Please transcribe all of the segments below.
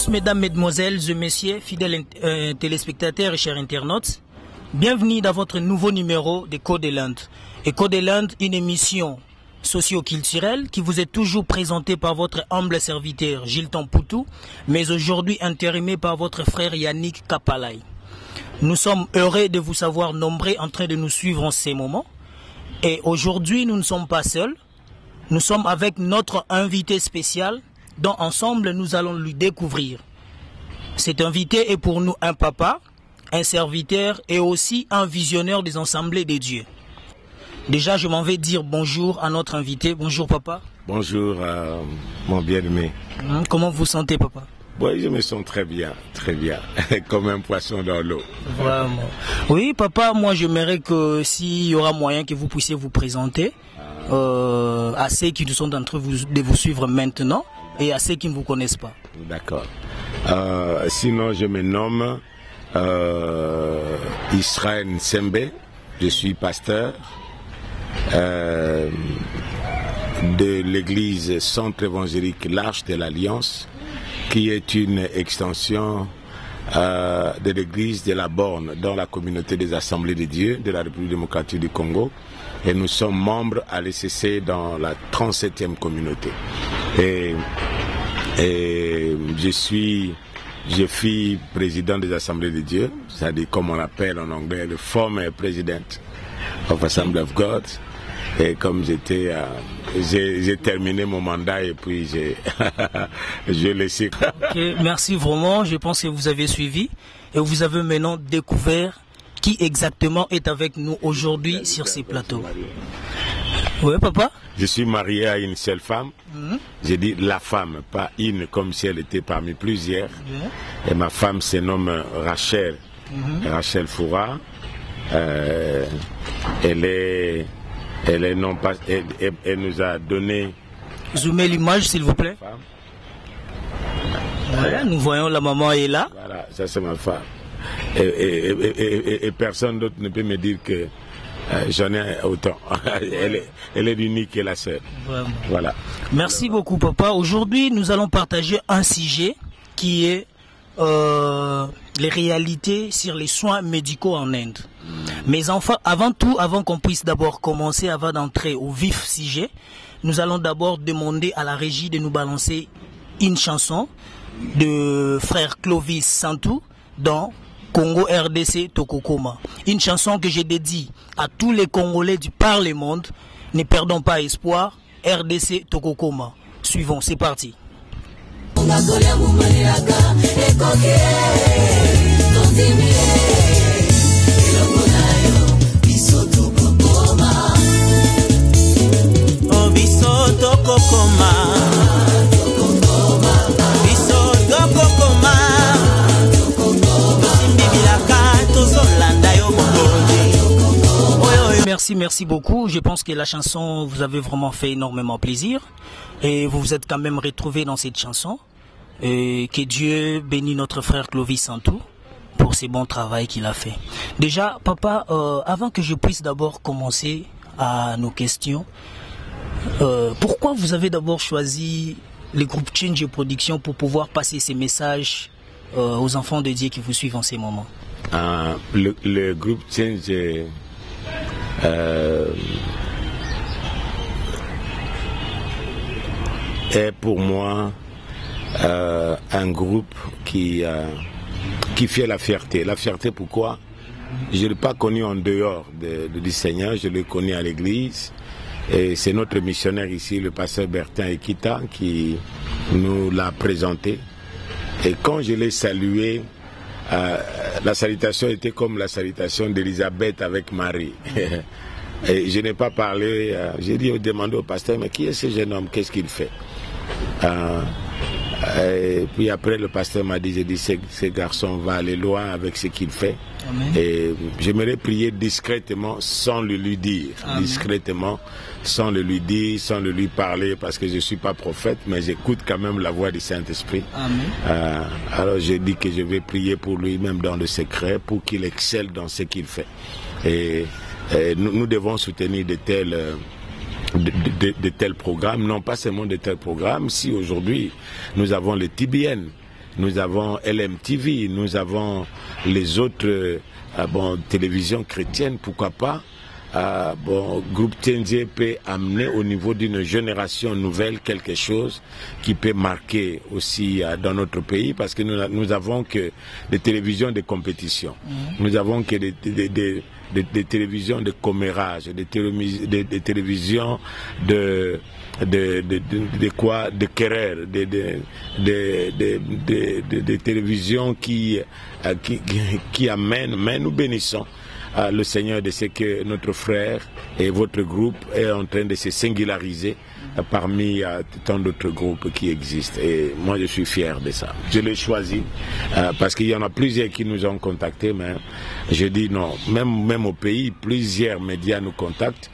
tous, mesdames, mesdemoiselles et messieurs, fidèles téléspectateurs et chers internautes. Bienvenue dans votre nouveau numéro d'Écho de l'Inde. Écho de l'Inde, une émission socio-culturelle qui vous est toujours présentée par votre humble serviteur Gilles Tampoutou, mais aujourd'hui intérimé par votre frère Yannick Kapalay. Nous sommes heureux de vous savoir nombreux en train de nous suivre en ces moments. Et aujourd'hui, nous ne sommes pas seuls. Nous sommes avec notre invité spécial dont ensemble nous allons lui découvrir. Cet invité est pour nous un papa, un serviteur et aussi un visionnaire des assemblées de Dieu. Déjà, je m'en vais dire bonjour à notre invité. Bonjour papa. Bonjour mon bien-aimé. Comment vous sentez papa? Oui, je me sens très bien, comme un poisson dans l'eau. Vraiment. Oui papa, moi j'aimerais que s'il y aura moyen que vous puissiez vous présenter à ceux qui sont d'entre vous de vous suivre maintenant et à ceux qui ne vous connaissent pas. D'accord. Sinon, je me nomme Israël Nsembe. Je suis pasteur de l'église Centre évangélique L'Arche de l'Alliance, qui est une extension de l'église de la Borne dans la communauté des Assemblées de Dieu de la République démocratique du Congo. Et nous sommes membres à l'ECC dans la 37e communauté. Et je suis président des Assemblées de Dieu, c'est-à-dire comme on appelle en anglais le former president of Assembly of God. Et comme j'ai terminé mon mandat et puis je laissé. Okay, merci vraiment, je pense que vous avez suivi et vous avez maintenant découvert qui exactement est avec nous aujourd'hui sur ces plateaux. Oui papa? Je suis marié à une seule femme. J'ai dit la femme, pas une comme si elle était parmi plusieurs. Et ma femme se nomme Rachel. Rachel Foura. Elle nous a donné. Zoomez l'image s'il vous plaît. Voilà, nous voyons la maman est là. Voilà, ça c'est ma femme. Et personne d'autre ne peut me dire que j'en ai autant. Elle est l'unique et la seule. Vraiment. Voilà. Merci beaucoup papa. Aujourd'hui nous allons partager un sujet qui est les réalités sur les soins médicaux en Inde. Mais enfin, avant tout, avant qu'on puisse d'abord commencer, avant d'entrer au vif sujet, nous allons d'abord demander à la régie de nous balancer une chanson de frère Clovis Santou dans Congo RDC Tokokoma. Une chanson que j'ai dédiée à tous les Congolais par le monde. Ne perdons pas espoir. RDC Tokokoma. Suivons, c'est parti. Merci beaucoup. Je pense que la chanson vous avez vraiment fait énormément plaisir et vous vous êtes quand même retrouvé dans cette chanson. Et que Dieu bénisse notre frère Clovis Santou pour ce bon travail qu'il a fait. Déjà, papa, avant que je puisse d'abord commencer à nos questions, pourquoi vous avez d'abord choisi le groupe Change Production pour pouvoir passer ces messages aux enfants de Dieu qui vous suivent en ces moments? Le groupe Change est pour moi un groupe qui fait la fierté. La fierté pourquoi? Je ne l'ai pas connu en dehors du Seigneur, je l'ai connu à l'église. Et c'est notre missionnaire ici, le pasteur Bertin Ekita, qui nous l'a présenté. Et quand je l'ai salué, la salutation était comme la salutation d'Élisabeth avec Marie. Et je n'ai pas parlé, j'ai demandé au pasteur, mais qui est ce jeune homme, qu'est-ce qu'il fait? Et puis après le pasteur m'a dit, j'ai dit, ce garçon va aller loin avec ce qu'il fait. Amen. Et j'aimerais prier discrètement sans le lui dire. Amen. Discrètement sans le lui dire, sans le lui parler, parce que je ne suis pas prophète, mais j'écoute quand même la voix du Saint-Esprit. Alors j'ai dit que je vais prier pour lui, même dans le secret, pour qu'il excelle dans ce qu'il fait. Et nous devons soutenir de tels programmes, non pas seulement de tels programmes. Si aujourd'hui nous avons le TBN, nous avons LMTV, nous avons les autres télévisions chrétiennes, pourquoi pas. Groupe TNG peut amener au niveau d'une génération nouvelle quelque chose qui peut marquer aussi dans notre pays, parce que nous avons que des télévisions de compétition, nous avons que des télévisions de commérage, des télévisions de querelle, des télévisions qui amènent, mais nous bénissons le Seigneur de ce que notre frère et votre groupe est en train de se singulariser parmi tant d'autres groupes qui existent. Et moi, je suis fier de ça. Je l'ai choisi parce qu'il y en a plusieurs qui nous ont contactés, mais je dis non. Même au pays, plusieurs médias nous contactent.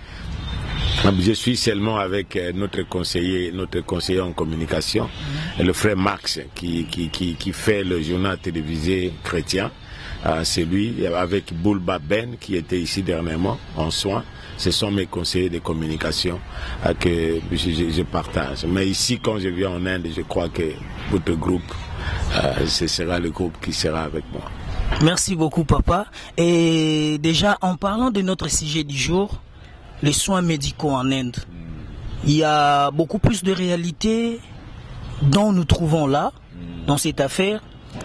Je suis seulement avec notre conseiller en communication, le frère Max, qui fait le journal télévisé chrétien. C'est lui, avec Boulba Ben, qui était ici dernièrement en soins. Ce sont mes conseillers de communication que je partage. Mais ici, quand je viens en Inde, je crois que votre groupe, ce sera le groupe qui sera avec moi. Merci beaucoup, papa. Et déjà, en parlant de notre sujet du jour, les soins médicaux en Inde, il y a beaucoup plus de réalité dont nous trouvons là, dans cette affaire.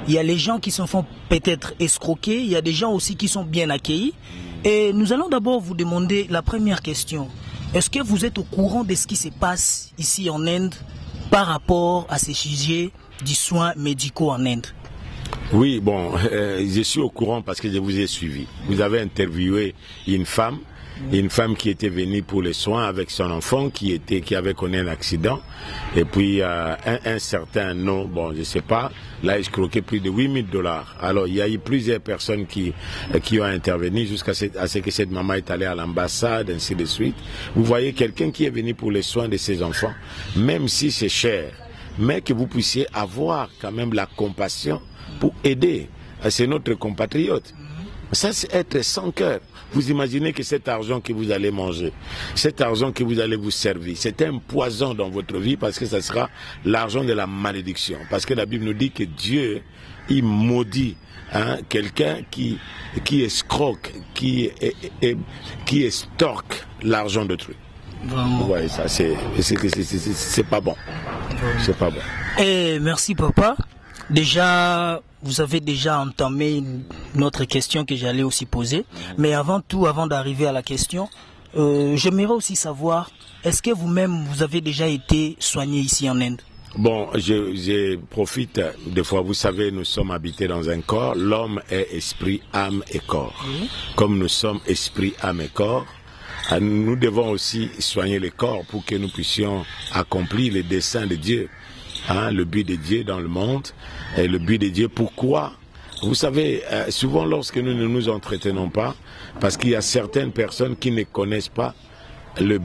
Il y a les gens qui se font peut-être escroquer, il y a des gens aussi qui sont bien accueillis. Et nous allons d'abord vous demander la première question. Est-ce que vous êtes au courant de ce qui se passe ici en Inde par rapport à ces sujets du soin médicaux en Inde? Oui, je suis au courant parce que je vous ai suivi. Vous avez interviewé une femme qui était venue pour les soins avec son enfant qui avait connu un accident, et puis un certain nom, je sais pas, l'a escroqué plus de $8,000. Alors il y a eu plusieurs personnes qui ont intervenu jusqu'à ce que cette maman est allée à l'ambassade, ainsi de suite. Vous voyez quelqu'un qui est venu pour les soins de ses enfants, même si c'est cher, mais que vous puissiez avoir quand même la compassion pour aider. C'est notre compatriote. Ça, c'est être sans cœur. Vous imaginez que cet argent que vous allez manger, cet argent que vous allez vous servir, c'est un poison dans votre vie, parce que ça sera l'argent de la malédiction. Parce que la Bible nous dit que Dieu, il maudit quelqu'un qui escroque, qui estorque l'argent d'autrui. Vous voyez ça, c'est pas bon. C'est pas bon. Et merci, papa. Déjà, vous avez déjà entamé notre question que j'allais aussi poser. Mais avant tout, avant d'arriver à la question, j'aimerais aussi savoir, est-ce que vous-même, vous avez déjà été soigné ici en Inde? Je profite des fois, vous savez, nous sommes habités dans un corps. L'homme est esprit, âme et corps. Comme nous sommes esprit, âme et corps, nous devons aussi soigner le corps pour que nous puissions accomplir les desseins de Dieu. Le but de Dieu dans le monde, et le but de Dieu, pourquoi? Vous savez, souvent lorsque nous ne nous entretenons pas, parce qu'il y a certaines personnes qui ne connaissent pas le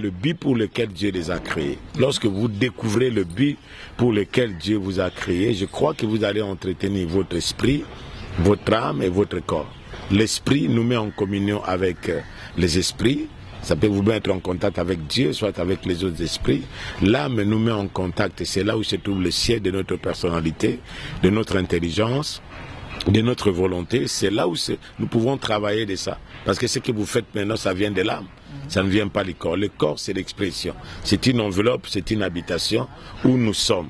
but pour lequel Dieu les a créés. Lorsque vous découvrez le but pour lequel Dieu vous a créé, je crois que vous allez entretenir votre esprit, votre âme et votre corps. L'esprit nous met en communion avec les esprits. Ça peut vous mettre en contact avec Dieu, soit avec les autres esprits. L'âme nous met en contact, et c'est là où se trouve le siège de notre personnalité, de notre intelligence, de notre volonté. C'est là où nous pouvons travailler de ça. Parce que ce que vous faites maintenant, ça vient de l'âme. Ça ne vient pas du corps. Le corps, c'est l'expression. C'est une enveloppe, c'est une habitation où nous sommes.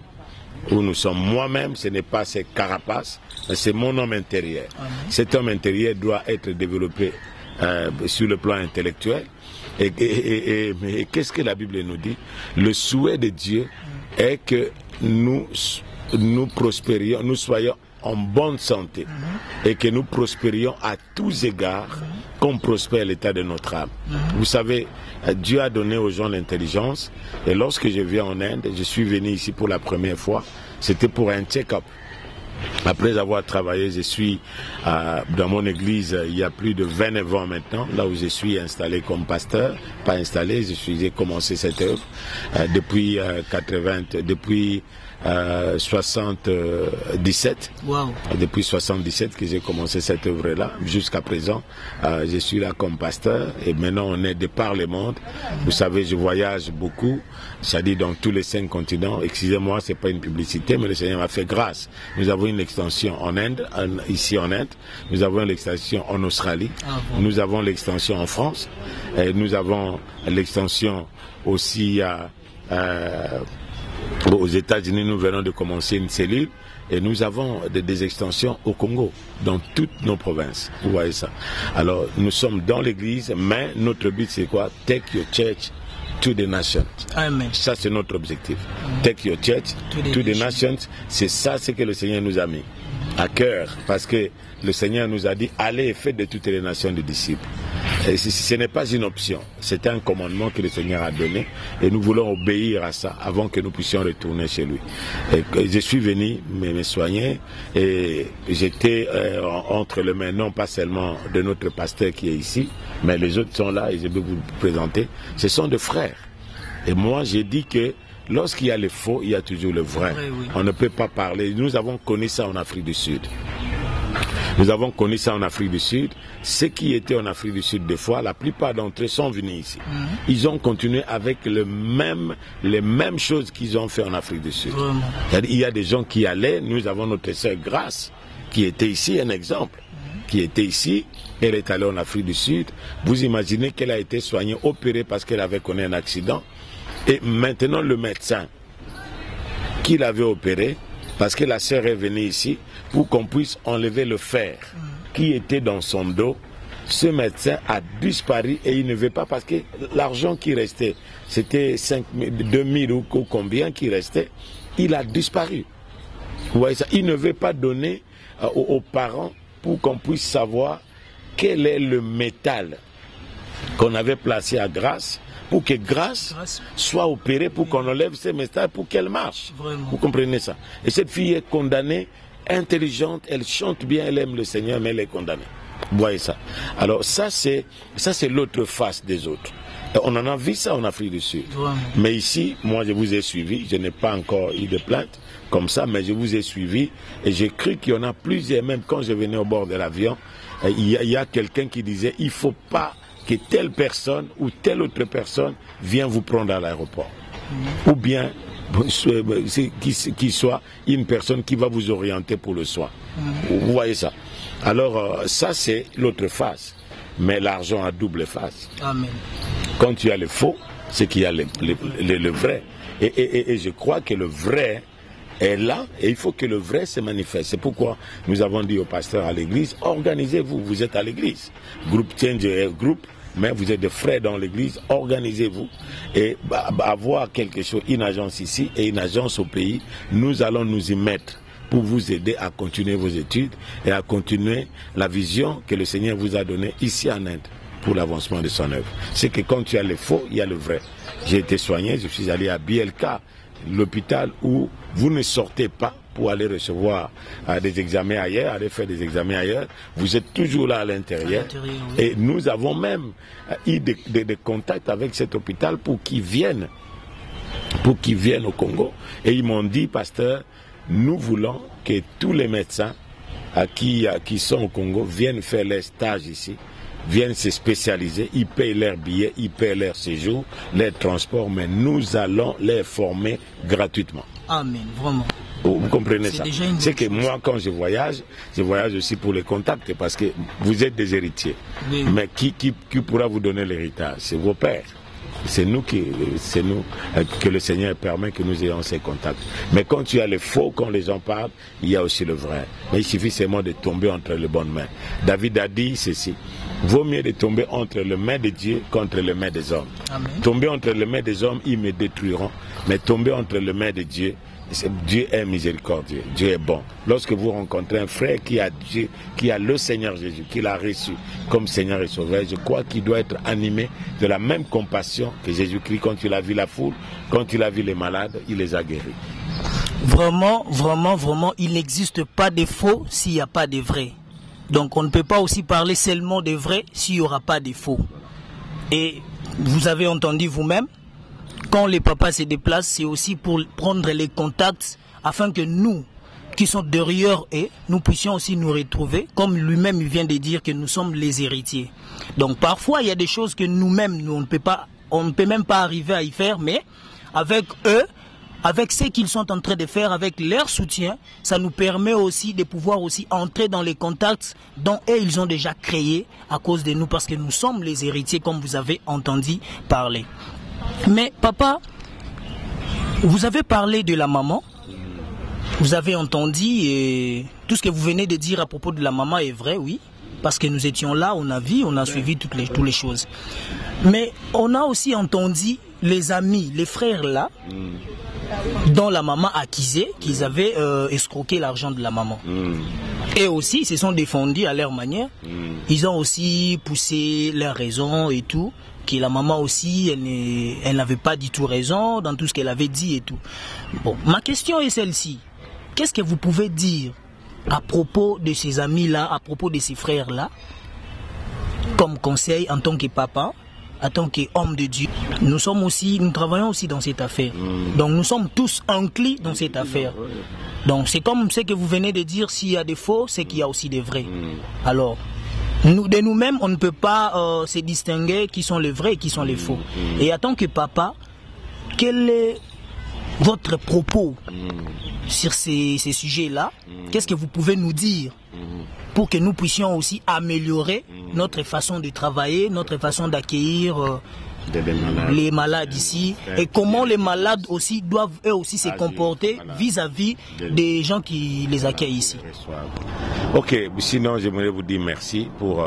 Où nous sommes. Moi-même, ce n'est pas ces carapaces, mais c'est mon homme intérieur. Cet homme intérieur doit être développé sur le plan intellectuel. Et qu'est-ce que la Bible nous dit? Le souhait de Dieu est que nous prospérions, nous soyons en bonne santé et que nous prospérions à tous égards, comme prospère l'état de notre âme. Vous savez, Dieu a donné aux gens l'intelligence, et lorsque je viens en Inde, je suis venu ici pour la première fois, c'était pour un check-up. Après avoir travaillé, je suis dans mon église il y a plus de 29 ans maintenant, là où je suis installé comme pasteur. Pas installé, j'ai commencé cette œuvre depuis 77. Wow. Depuis 77 que j'ai commencé cette œuvre-là. Jusqu'à présent, je suis là comme pasteur. Et maintenant, on est de par le monde. Vous savez, je voyage beaucoup. C'est-à-dire dans tous les 5 continents. Excusez-moi, c'est pas une publicité, mais le Seigneur m'a fait grâce. Nous avons une extension en Inde, ici en Inde. Nous avons l'extension en Australie. Nous avons l'extension en France. Et nous avons l'extension aussi aux États-Unis. Nous venons de commencer une cellule et nous avons des extensions au Congo, dans toutes nos provinces. Vous voyez ça. Alors, nous sommes dans l'église, mais notre but c'est quoi? Take your church to the nations. Amen. Ça, c'est notre objectif. Take your church to the nations. C'est ça ce que le Seigneur nous a mis à cœur, parce que le Seigneur nous a dit allez et faites de toutes les nations des disciples. Et ce n'est pas une option, c'est un commandement que le Seigneur a donné et nous voulons obéir à ça avant que nous puissions retourner chez lui. Et je suis venu me soigner et j'étais entre les mains non pas seulement de notre pasteur qui est ici, mais les autres sont là et je vais vous présenter. Ce sont des frères. Et moi j'ai dit que lorsqu'il y a le faux, il y a toujours le vrai. Oui. On ne peut pas parler. Nous avons connu ça en Afrique du Sud. Nous avons connu ça en Afrique du Sud. Ceux qui étaient en Afrique du Sud, des fois, la plupart d'entre eux sont venus ici. Ils ont continué avec les mêmes choses qu'ils ont fait en Afrique du Sud. Il y a des gens qui allaient. Nous avons notre sœur Grâce, qui était ici, un exemple, qui était ici. Elle est allée en Afrique du Sud. Vous imaginez qu'elle a été soignée, opérée parce qu'elle avait connu un accident. Et maintenant, le médecin qui l'avait opéré, parce que la sœur est venue ici, pour qu'on puisse enlever le fer qui était dans son dos, ce médecin a disparu et il ne veut pas, parce que l'argent qui restait, c'était 2000 ou combien qui restait, il a disparu. Vous voyez ça? Il ne veut pas donner aux parents pour qu'on puisse savoir quel est le métal qu'on avait placé à Grâce, pour que Grâce soit opérée, pour qu'on enlève ces métals, pour qu'elle marche. Vraiment. Vous comprenez ça? Et cette fille est condamnée, intelligente, elle chante bien, elle aime le Seigneur, mais elle est condamnée. Vous voyez ça? Alors ça c'est l'autre face des autres. Et on en a vu ça en Afrique du Sud. Vraiment. Mais ici, moi je vous ai suivi, je n'ai pas encore eu de plainte comme ça, mais je vous ai suivi et j'ai cru qu'il y en a plusieurs, même quand je venais au bord de l'avion, il y a quelqu'un qui disait il ne faut pas que telle personne ou telle autre personne vienne vous prendre à l'aéroport. Ou bien qu'il soit une personne qui va vous orienter pour le soin. Vous voyez ça? Alors ça c'est l'autre face. Mais l'argent a double face. Amen. Quand tu as le faux, c'est qu'il y a le vrai. Et je crois que le vrai est là et il faut que le vrai se manifeste. C'est pourquoi nous avons dit au pasteur à l'église, organisez-vous, vous êtes à l'église. Groupe Change Group, mais vous êtes des frères dans l'église, organisez-vous et avoir quelque chose, une agence ici et une agence au pays, nous allons nous y mettre pour vous aider à continuer vos études et à continuer la vision que le Seigneur vous a donnée ici en Inde pour l'avancement de son œuvre. C'est que quand tu as le faux, il y a le vrai. J'ai été soigné, je suis allé à BLK, l'hôpital où vous ne sortez pas pour aller recevoir des examens ailleurs, aller faire des examens ailleurs. Vous êtes toujours là à l'intérieur. Oui. Et nous avons même eu des contacts avec cet hôpital pour qu'ils viennent au Congo. Et ils m'ont dit, pasteur, nous voulons que tous les médecins qui sont au Congo viennent faire leur stage ici, viennent se spécialiser, ils payent leurs billets, ils payent leur séjour, leur transport, mais nous allons les former gratuitement. Amen, vraiment. Vous comprenez ça? C'est que moi, quand je voyage aussi pour les contacts, parce que vous êtes des héritiers. Oui. Mais qui pourra vous donner l'héritage? C'est vos pères. C'est nous que le Seigneur permet que nous ayons ces contacts. Mais quand tu as le faux, quand les gens parlent, il y a aussi le vrai. Mais il suffit seulement de tomber entre les bonnes mains. David a dit ceci: vaut mieux de tomber entre les mains de Dieu qu'entre les mains des hommes. Amen. Tomber entre les mains des hommes, ils me détruiront. Mais tomber entre les mains de Dieu, Dieu est miséricordieux, Dieu est bon. Lorsque vous rencontrez un frère qui a Dieu, qui a le Seigneur Jésus, qui l'a reçu comme Seigneur et Sauveur, je crois qu'il doit être animé de la même compassion que Jésus-Christ quand il a vu la foule, quand il a vu les malades, il les a guéris. Vraiment, vraiment, vraiment, il n'existe pas de faux s'il n'y a pas de vrai. Donc on ne peut pas aussi parler seulement de vrai s'il n'y aura pas de faux. Et vous avez entendu vous-même, quand les papas se déplacent, c'est aussi pour prendre les contacts afin que nous, qui sont derrière et nous puissions aussi nous retrouver, comme lui-même vient de dire que nous sommes les héritiers. Donc parfois il y a des choses que nous-mêmes, on ne peut même pas arriver à y faire, mais avec eux, avec ce qu'ils sont en train de faire, avec leur soutien, ça nous permet aussi de pouvoir aussi entrer dans les contacts dont eux, ils ont déjà créé à cause de nous, parce que nous sommes les héritiers, comme vous avez entendu parler. Mais papa, vous avez parlé de la maman, vous avez entendu, et tout ce que vous venez de dire à propos de la maman est vrai, oui, parce que nous étions là, on a vu, on a suivi toutes les choses. Mais on a aussi entendu les amis, les frères là, dont la maman accusait qu'ils avaient escroqué l'argent de la maman. Et aussi, ils se sont défendus à leur manière. Ils ont aussi poussé leurs raisons et tout, que la maman aussi, elle n'avait pas du tout raison dans tout ce qu'elle avait dit et tout. Bon, ma question est celle-ci. Qu'est-ce que vous pouvez dire à propos de ces amis-là, à propos de ces frères-là, comme conseil en tant que papa, en tant qu'homme de Dieu? Nous travaillons aussi dans cette affaire. Donc nous sommes tous inclus dans cette affaire. Donc c'est comme ce que vous venez de dire, s'il y a des faux, c'est qu'il y a aussi des vrais. Alors, de nous-mêmes, on ne peut pas se distinguer qui sont les vrais et qui sont les faux. Et en tant que papa, quel est votre propos sur ces sujets-là? Qu'est-ce que vous pouvez nous dire pour que nous puissions aussi améliorer notre façon de travailler, notre façon d'accueillir les malades ici, et comment les malades aussi doivent eux aussi se comporter vis-à-vis des gens qui les accueillent ici? Ok, sinon j'aimerais vous dire merci pour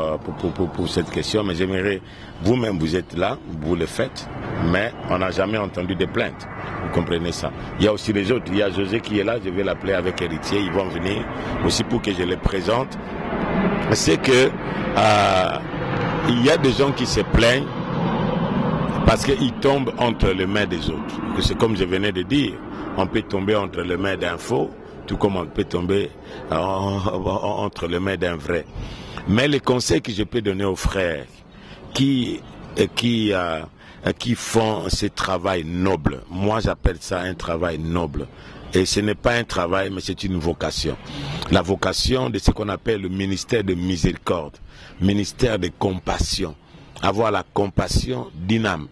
cette question, mais j'aimerais, vous-même vous êtes là, vous le faites, mais on n'a jamais entendu de plaintes. Vous comprenez ça? Il y a aussi les autres, il y a José qui est là, je vais l'appeler avec héritier, ils vont venir aussi pour que je les présente. C'est que il y a des gens qui se plaignent parce qu'ils tombent entre les mains des autres. C'est comme je venais de dire, on peut tomber entre les mains d'un faux, tout comme on peut tomber entre les mains d'un vrai. Mais les conseils que je peux donner aux frères qui font ce travail noble, moi j'appelle ça un travail noble. Et ce n'est pas un travail, mais c'est une vocation. La vocation de ce qu'on appelle le ministère de miséricorde, ministère de compassion. Avoir la compassion d'une âme.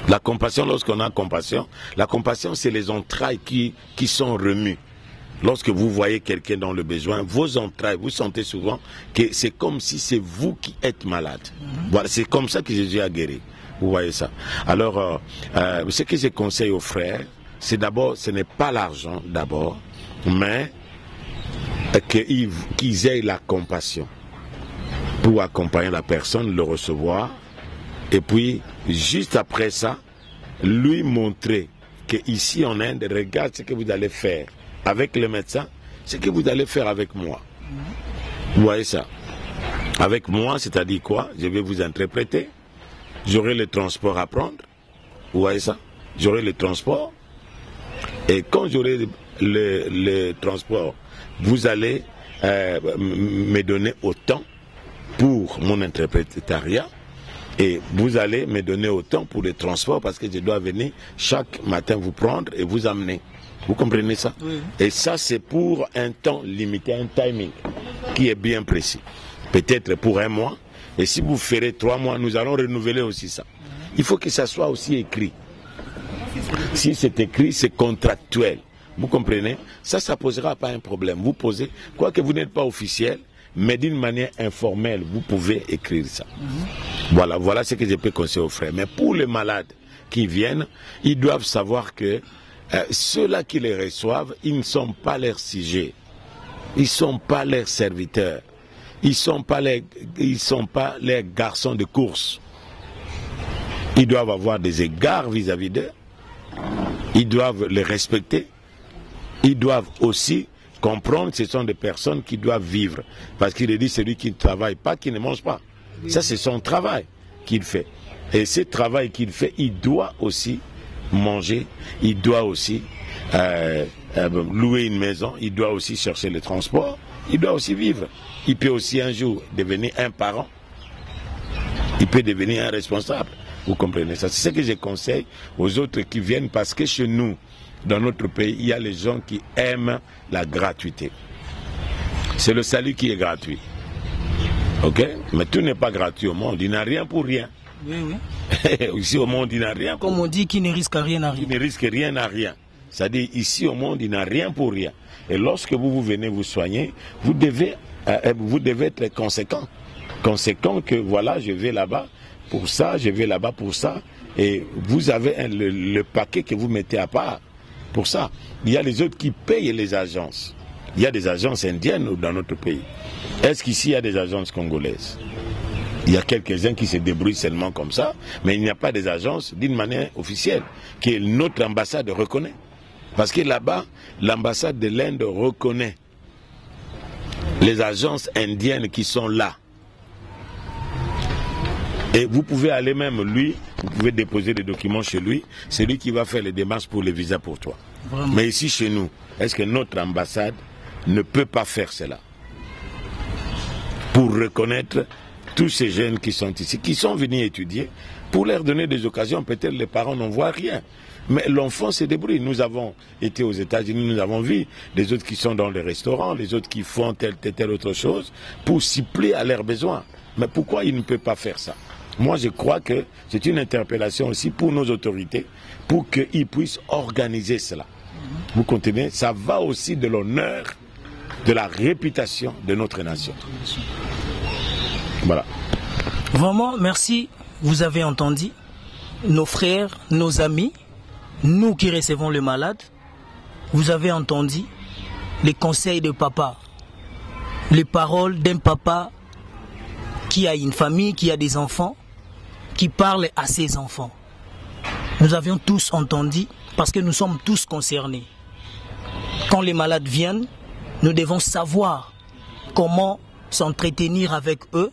La compassion, lorsqu'on a compassion, la compassion c'est les entrailles qui sont remues. Lorsque vous voyez quelqu'un dans le besoin, vos entrailles, vous sentez souvent que c'est comme si c'est vous qui êtes malade. Voilà, c'est comme ça que Jésus a guéri. Vous voyez ça. Alors, ce que je conseille aux frères, c'est d'abord, ce n'est pas l'argent d'abord, mais qu'ils aient la compassion pour accompagner la personne, le recevoir, et puis juste après ça, lui montrer qu'ici en Inde, regarde ce que vous allez faire avec le médecin, ce que vous allez faire avec moi. Vous voyez ça? Avec moi, c'est-à-dire quoi? Je vais vous interpréter, j'aurai le transport à prendre, vous voyez ça? J'aurai le transport, et quand j'aurai le transport, vous allez me donner autant pour mon interprétariat, et vous allez me donner autant pour le transport, parce que je dois venir chaque matin vous prendre et vous amener. Vous comprenez ça? Oui. Et ça, c'est pour un temps limité, un timing qui est bien précis. Peut-être pour 1 mois, et si vous ferez 3 mois, nous allons renouveler aussi ça. Il faut que ça soit aussi écrit. Si c'est écrit, c'est contractuel. Vous comprenez? Ça ne posera pas un problème. Vous posez, quoique vous n'êtes pas officiel, mais d'une manière informelle, vous pouvez écrire ça. Voilà ce que je peux conseiller aux frères. Mais pour les malades qui viennent, ils doivent savoir que ceux-là qui les reçoivent, ils ne sont pas leurs sujets. Ils ne sont pas leurs serviteurs. Ils ne sont pas les garçons de course. Ils doivent avoir des égards vis-à-vis d'eux. Ils doivent les respecter. Ils doivent aussi comprendre que ce sont des personnes qui doivent vivre. Parce qu'il est dit, celui qui ne travaille pas, qui ne mange pas. Ça, c'est son travail qu'il fait. Et ce travail qu'il fait, il doit aussi manger, il doit aussi louer une maison, il doit aussi chercher le transport, il doit aussi vivre. Il peut aussi un jour devenir un parent, il peut devenir un responsable. Vous comprenez ça? C'est ce que je conseille aux autres qui viennent, parce que chez nous, dans notre pays, il y a les gens qui aiment la gratuité. C'est le salut qui est gratuit. Ok? Mais tout n'est pas gratuit au monde. Il n'y a rien pour rien. Oui, oui. Ici au monde, il n'y a rien pour rien. Comme on dit, qui ne risque rien à rien. Qui ne risque rien à rien. C'est-à-dire, ici au monde, il n'y a rien pour rien. Et lorsque vous venez vous soigner, vous devez être conséquent. Conséquent que voilà, je vais là-bas pour ça, je vais là-bas pour ça. Et vous avez le paquet que vous mettez à part pour ça. Il y a les autres qui payent les agences. Il y a des agences indiennes dans notre pays. Est-ce qu'ici il y a des agences congolaises? Il y a quelques-uns qui se débrouillent seulement comme ça, mais il n'y a pas des agences d'une manière officielle que notre ambassade reconnaît. Parce que là-bas, l'ambassade de l'Inde reconnaît les agences indiennes qui sont là. Et vous pouvez aller même, lui, vous pouvez déposer des documents chez lui, c'est lui qui va faire les démarches pour les visas pour toi. Vraiment. Mais ici, chez nous, est-ce que notre ambassade ne peut pas faire cela? Pour reconnaître tous ces jeunes qui sont ici, qui sont venus étudier, pour leur donner des occasions, peut-être les parents n'en voient rien. Mais l'enfant se débrouille. Nous avons été aux États-Unis, nous avons vu les autres qui sont dans les restaurants, les autres qui font telle autre chose, pour suppléer à leurs besoins. Mais pourquoi ils ne peuvent pas faire ça? Moi, je crois que c'est une interpellation aussi pour nos autorités, pour qu'ils puissent organiser cela. Vous comprenez? Ça va aussi de l'honneur, de la réputation de notre nation. Voilà. Vraiment, merci. Vous avez entendu nos frères, nos amis, nous qui recevons le malade. Vous avez entendu les conseils de papa, les paroles d'un papa qui a une famille, qui a des enfants, qui parle à ses enfants. Nous avions tous entendu parce que nous sommes tous concernés. Quand les malades viennent, nous devons savoir comment s'entretenir avec eux,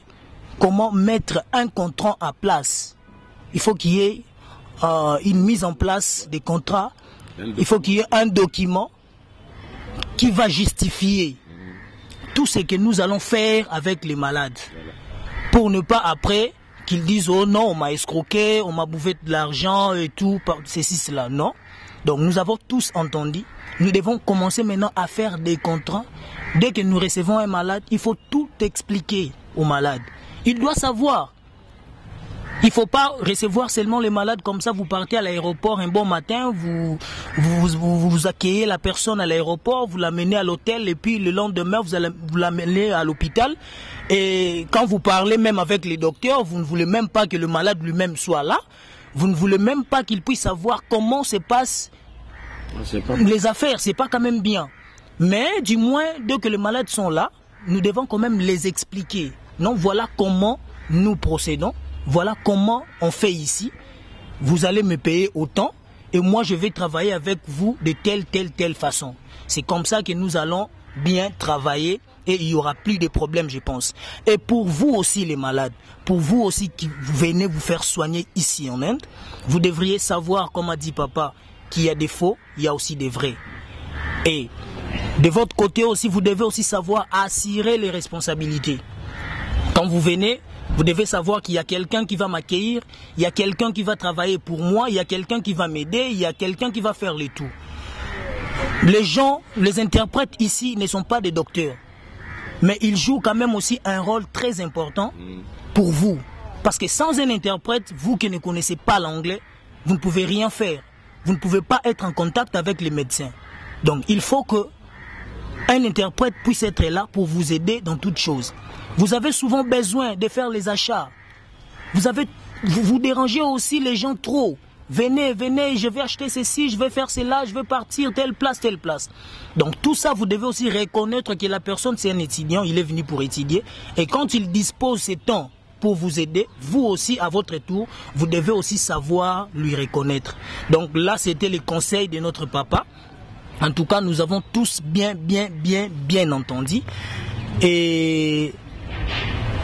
comment mettre un contrat en place. Il faut qu'il y ait une mise en place des contrats. Il faut qu'il y ait un document qui va justifier tout ce que nous allons faire avec les malades. Pour ne pas après qu'ils disent « Oh non, on m'a escroqué, on m'a bouffé de l'argent et tout, ceci, cela. » Non. Donc nous avons tous entendu. Nous devons commencer maintenant à faire des contrats. Dès que nous recevons un malade, il faut tout expliquer au malade. Il doit savoir. Il ne faut pas recevoir seulement les malades comme ça. Vous partez à l'aéroport un bon matin, vous accueillez la personne à l'aéroport, vous l'amenez à l'hôtel et puis le lendemain, vous l'amenez à l'hôpital. Et quand vous parlez même avec les docteurs, vous ne voulez même pas que le malade lui-même soit là. Vous ne voulez même pas qu'il puisse savoir comment se passent les affaires. C'est pas quand même bien. Mais du moins, dès que les malades sont là, nous devons quand même les expliquer. Non, voilà comment nous procédons. Voilà comment on fait ici. Vous allez me payer autant et moi je vais travailler avec vous de telle façon. C'est comme ça que nous allons bien travailler et il n'y aura plus de problèmes, je pense. Et pour vous aussi les malades, pour vous aussi qui venez vous faire soigner ici en Inde, vous devriez savoir, comme a dit papa, qu'il y a des faux, il y a aussi des vrais. Et de votre côté aussi, vous devez aussi savoir assurer les responsabilités. Quand vous venez, vous devez savoir qu'il y a quelqu'un qui va m'accueillir, il y a quelqu'un qui va travailler pour moi, il y a quelqu'un qui va m'aider, il y a quelqu'un qui va faire le tout. Les gens, les interprètes ici ne sont pas des docteurs, mais ils jouent quand même aussi un rôle très important pour vous. Parce que sans un interprète, vous qui ne connaissez pas l'anglais, vous ne pouvez rien faire. Vous ne pouvez pas être en contact avec les médecins. Donc il faut que un interprète puisse être là pour vous aider dans toutes choses. Vous avez souvent besoin de faire les achats. Vous dérangez aussi les gens trop. Venez, je vais acheter ceci, je vais faire cela, je vais partir, telle place. Donc tout ça, vous devez aussi reconnaître que la personne, c'est un étudiant, il est venu pour étudier. Et quand il dispose ce temps pour vous aider, vous aussi, à votre tour, vous devez aussi savoir lui reconnaître. Donc là, c'était les conseils de notre papa. En tout cas, nous avons tous bien entendu. Et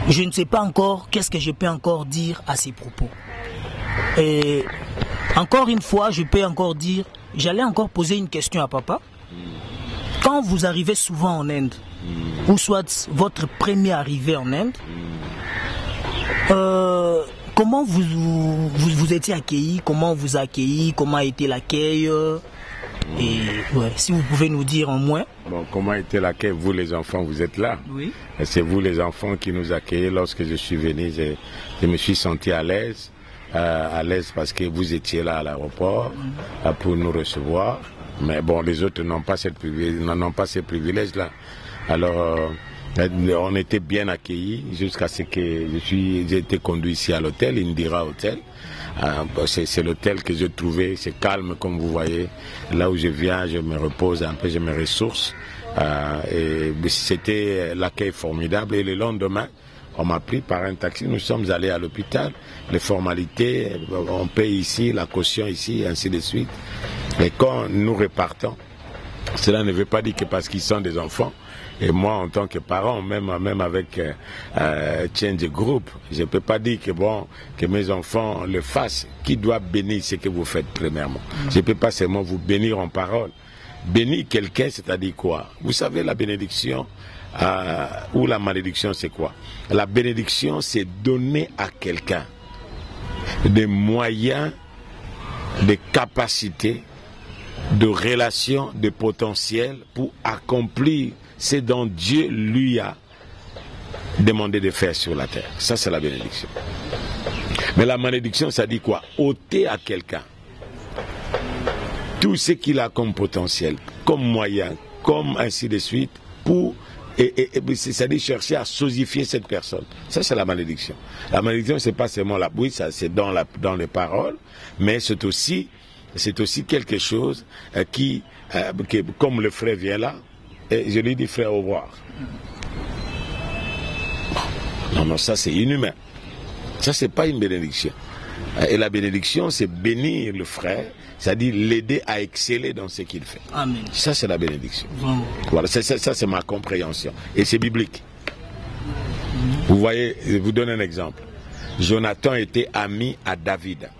je ne sais pas encore qu'est-ce que je peux encore dire à ces propos. Et encore une fois, je peux encore dire, j'allais encore poser une question à papa. Quand vous arrivez souvent en Inde, ou soit votre première arrivée en Inde, comment vous étiez accueilli, comment on vous a accueilli, comment a été l'accueil, Et ouais, si vous pouvez nous dire en moins. Bon, comment était l'accueil? Vous les enfants, vous êtes là. Oui. C'est vous les enfants qui nous accueillez. Lorsque je suis venu, je me suis senti à l'aise parce que vous étiez là à l'aéroport pour nous recevoir. Mais bon, les autres n'ont pas ces privilèges-là. Alors, on était bien accueillis jusqu'à ce que j'ai été conduit ici à l'hôtel, Indira Hotel. C'est l'hôtel que j'ai trouvé, c'est calme comme vous voyez. Là où je viens, je me repose un peu, je me ressource. Et c'était l'accueil formidable. Et le lendemain, on m'a pris par un taxi, nous sommes allés à l'hôpital. Les formalités, on paye ici, la caution ici, ainsi de suite. Et quand nous repartons, cela ne veut pas dire que parce qu'ils sont des enfants, et moi en tant que parent, même avec Change Group, je ne peux pas dire que mes enfants le fassent. Qui doit bénir ce que vous faites premièrement? Je ne peux pas seulement vous bénir en parole. Bénir quelqu'un, c'est-à-dire quoi? Vous savez, la bénédiction ou la malédiction, c'est quoi? La bénédiction, c'est donner à quelqu'un des moyens, des capacités, de relations, de potentiel pour accomplir ce dont Dieu lui a demandé de faire sur la terre. Ça, c'est la bénédiction. Mais la malédiction, ça dit quoi? Ôter à quelqu'un tout ce qu'il a comme potentiel, comme moyen, comme ainsi de suite, pour c'est-à-dire chercher à sosifier cette personne. Ça, c'est la malédiction. La malédiction, c'est pas seulement la bouille, ça c'est dans les paroles, mais c'est aussi quelque chose qui, comme le frère vient là, et je lui dis, frère, au revoir. Non, ça c'est inhumain. Ça, c'est pas une bénédiction. Et la bénédiction, c'est bénir le frère, c'est-à-dire l'aider à exceller dans ce qu'il fait. Amen. Ça, c'est la bénédiction. Vraiment. Voilà, ça c'est ma compréhension. Et c'est biblique. Vous voyez, je vous donne un exemple. Jonathan était ami à David.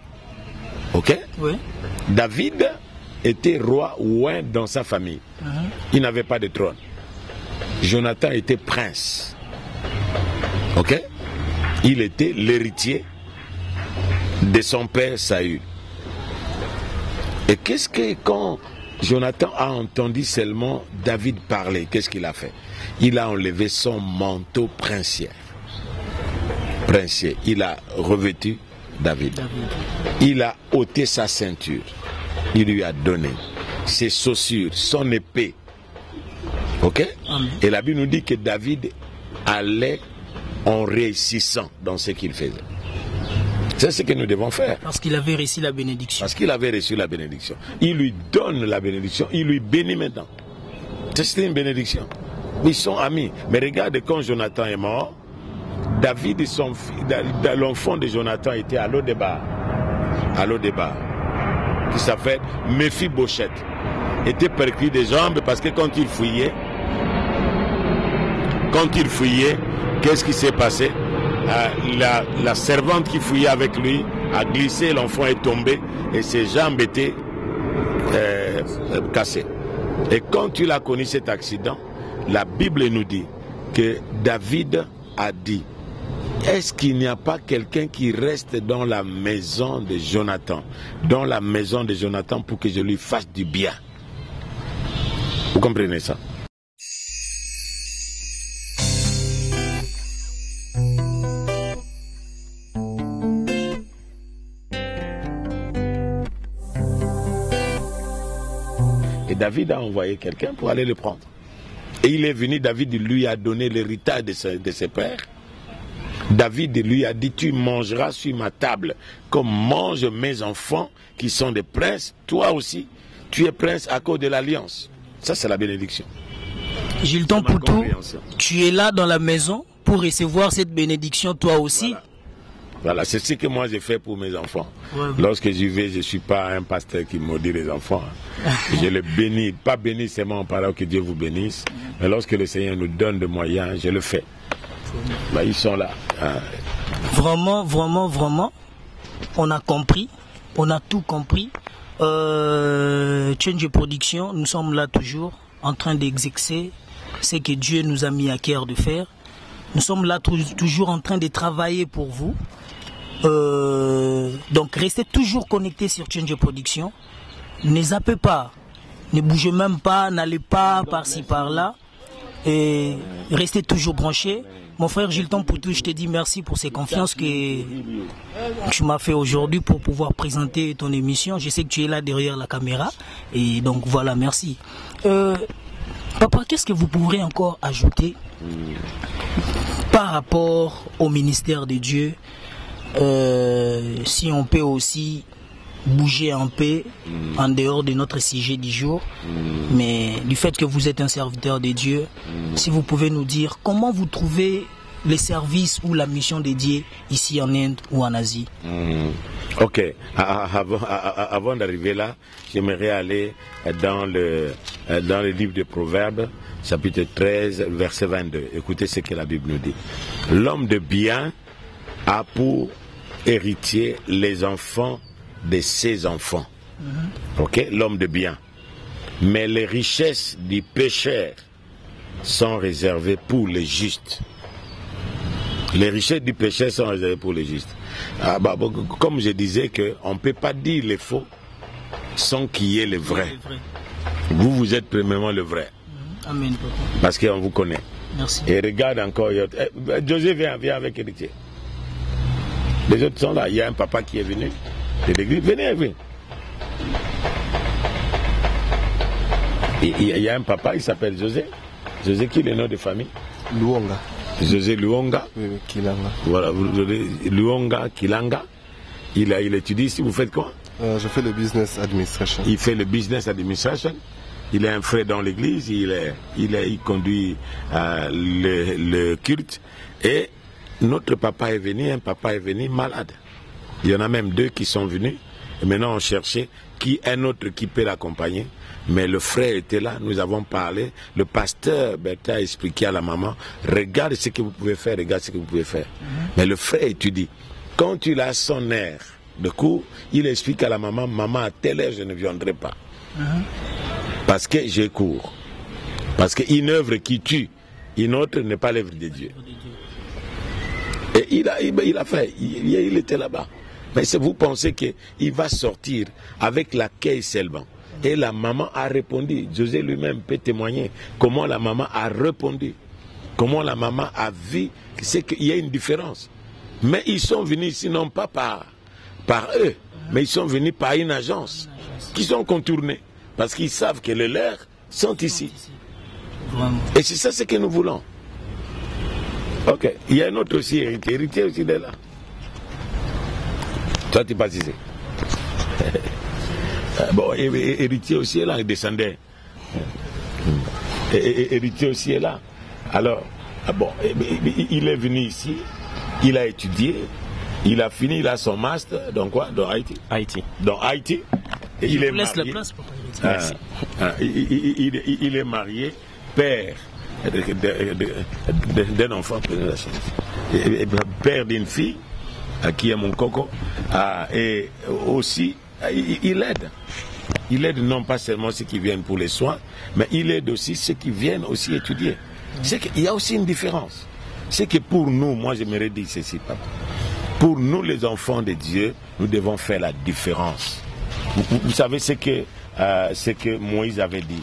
Ok? Oui. David était roi oint dans sa famille. Il n'avait pas de trône. Jonathan était prince. Ok? Il était l'héritier de son père Saül. Et qu'est-ce que quand Jonathan a entendu seulement David parler, qu'est-ce qu'il a fait? Il a enlevé son manteau princier. Il a revêtu David. Il a ôté sa ceinture. Il lui a donné ses chaussures, son épée. Ok? Et la Bible nous dit que David allait en réussissant dans ce qu'il faisait. C'est ce que nous devons faire. Parce qu'il avait reçu la bénédiction. Parce qu'il avait reçu la bénédiction. Il lui donne la bénédiction, il lui bénit maintenant. C'est une bénédiction. Ils sont amis. Mais regarde, quand Jonathan est mort, David et son fils, l'enfant de Jonathan était à Lo-Débar. À Lo-Débar. Qui s'appelle Méphi-Bochette. Était perclus des jambes parce que quand il fouillait, qu'est-ce qui s'est passé? La servante qui fouillait avec lui a glissé, l'enfant est tombé et ses jambes étaient cassées. Et quand il a connu cet accident, la Bible nous dit que David a dit: est-ce qu'il n'y a pas quelqu'un qui reste dans la maison de Jonathan, pour que je lui fasse du bien? Vous comprenez ça? Et David a envoyé quelqu'un pour aller le prendre. Et il est venu, David lui a donné l'héritage de ses pères. David lui a dit: tu mangeras sur ma table comme mangent mes enfants qui sont des princes. Toi aussi, tu es prince à cause de l'alliance. Ça, c'est la bénédiction. Gilton Poutou, tu es là dans la maison pour recevoir cette bénédiction toi aussi. Voilà, c'est ce que moi j'ai fait pour mes enfants. Lorsque j'y vais, je ne suis pas un pasteur qui maudit les enfants. Je les bénis, pas bénis seulement en parlant que Dieu vous bénisse, mais lorsque le Seigneur nous donne des moyens, je le fais. Bah, ils sont là. Vraiment, on a compris, on a tout compris. Change Production, nous sommes là toujours en train d'exercer ce que Dieu nous a mis à cœur de faire. Nous sommes là toujours en train de travailler pour vous. Donc restez toujours connectés sur Change Production. Ne zappez pas Ne bougez même pas, n'allez pas par-ci par-là. Et restez toujours branchés. Mon frère Gilton Poutou, je te dis merci pour ces confiances que tu m'as fait aujourd'hui pour pouvoir présenter ton émission. Je sais que tu es là derrière la caméra. Et donc voilà, merci. Papa, qu'est-ce que vous pourrez encore ajouter par rapport au ministère de Dieu? Si on peut aussi bouger un peu en dehors de notre sujet du jour, mais du fait que vous êtes un serviteur de Dieu, si vous pouvez nous dire comment vous trouvez les services ou la mission dédiée ici en Inde ou en Asie. Ok, avant d'arriver là, j'aimerais aller dans le livre de Proverbes, chapitre 13, verset 22. Écoutez ce que la Bible nous dit. L'homme de bien a pour héritier les enfants de ses enfants. Ok, l'homme de bien. Mais les richesses du pécheur sont réservées pour les justes. Les richesses du pécheur sont réservées pour les justes. Comme je disais, on ne peut pas dire le faux sans qu'il y ait le vrai. Vous êtes premièrement le vrai. Amen, papa. Parce qu'on vous connaît. Merci. Et regarde encore. José viens avec héritier. Les autres sont là. Il y a un papa qui est venu de l'église. Venez. Il y a un papa, il s'appelle José. José, qui est le nom de famille? Luonga. José Luonga. Oui, Kilanga. Voilà, Luonga, Kilanga. Il étudie ici. Vous faites quoi? Je fais le business administration. Il fait le business administration. Il est un frère dans l'église. Il conduit le culte. Et notre papa est venu, un papa est venu malade. Il y en a même deux qui sont venus. Et maintenant, on cherchait un autre qui peut l'accompagner. Mais le frère était là, nous avons parlé. Le pasteur Bertha a expliqué à la maman, regarde ce que vous pouvez faire, regarde ce que vous pouvez faire. Mais le frère étudie. Quand il a son air de cours, il explique à la maman, maman, à telle heure, je ne viendrai pas. Parce que j'ai cours. Parce qu'une œuvre qui tue, une autre n'est pas l'œuvre de Dieu. Et il a fait, il était là-bas. Mais si vous pensez qu'il va sortir avec la caisse seulement. Et la maman a répondu. José lui-même peut témoigner comment la maman a répondu. Comment la maman a vu. C'est qu'il y a une différence. Mais ils sont venus ici non pas par eux, mais ils sont venus par une agence qui sont contournés. Parce qu'ils savent que les leurs sont ici. Et c'est ça ce que nous voulons. Ok. Il y a un autre aussi héritier. Héritier aussi de là. Toi, tu passes ici. Bon, héritier aussi est là, descendait. Héritier aussi est là. Alors, il est venu ici, il a étudié, il a fini, il a son master, dans quoi? Dans Haïti. Dans Haïti. Et il est marié. La place pour il est marié, père d'un enfant, père d'une fille, qui est mon coco, et aussi, il aide. Il aide non pas seulement ceux qui viennent pour les soins, mais il aide aussi ceux qui viennent aussi étudier. C'est qu'il y a aussi une différence. C'est que pour nous, moi j'aimerais dire ceci, papa. Pour nous les enfants de Dieu, nous devons faire la différence. Vous savez ce que Moïse avait dit.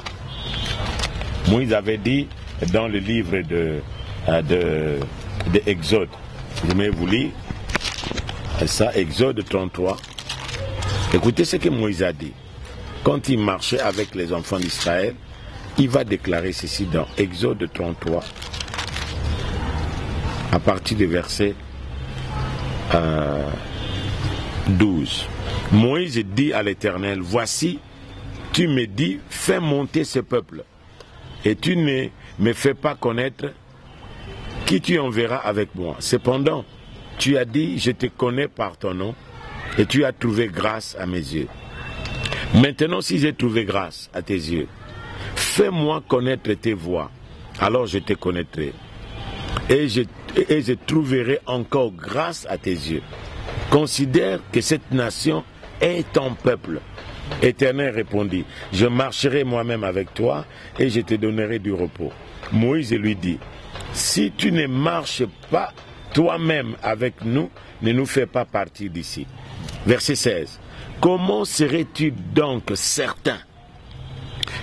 Moïse avait dit dans le livre de Exode. Je vais vous lire ça, Exode 33. Écoutez ce que Moïse a dit. Quand il marchait avec les enfants d'Israël, il va déclarer ceci dans Exode 33, à partir du verset 12. Moïse dit à l'Éternel, voici, tu me dis, fais monter ce peuple, et tu ne me fais pas connaître qui tu enverras avec moi. Cependant, tu as dit, je te connais par ton nom, et tu as trouvé grâce à mes yeux. Maintenant, si j'ai trouvé grâce à tes yeux, fais-moi connaître tes voies, alors je te connaîtrai. Et je trouverai encore grâce à tes yeux. Considère que cette nation est ton peuple. Éternel répondit, je marcherai moi-même avec toi et je te donnerai du repos. Moïse lui dit, si tu ne marches pas toi-même avec nous, ne nous fais pas partir d'ici. Verset 16. Comment serais-tu donc certain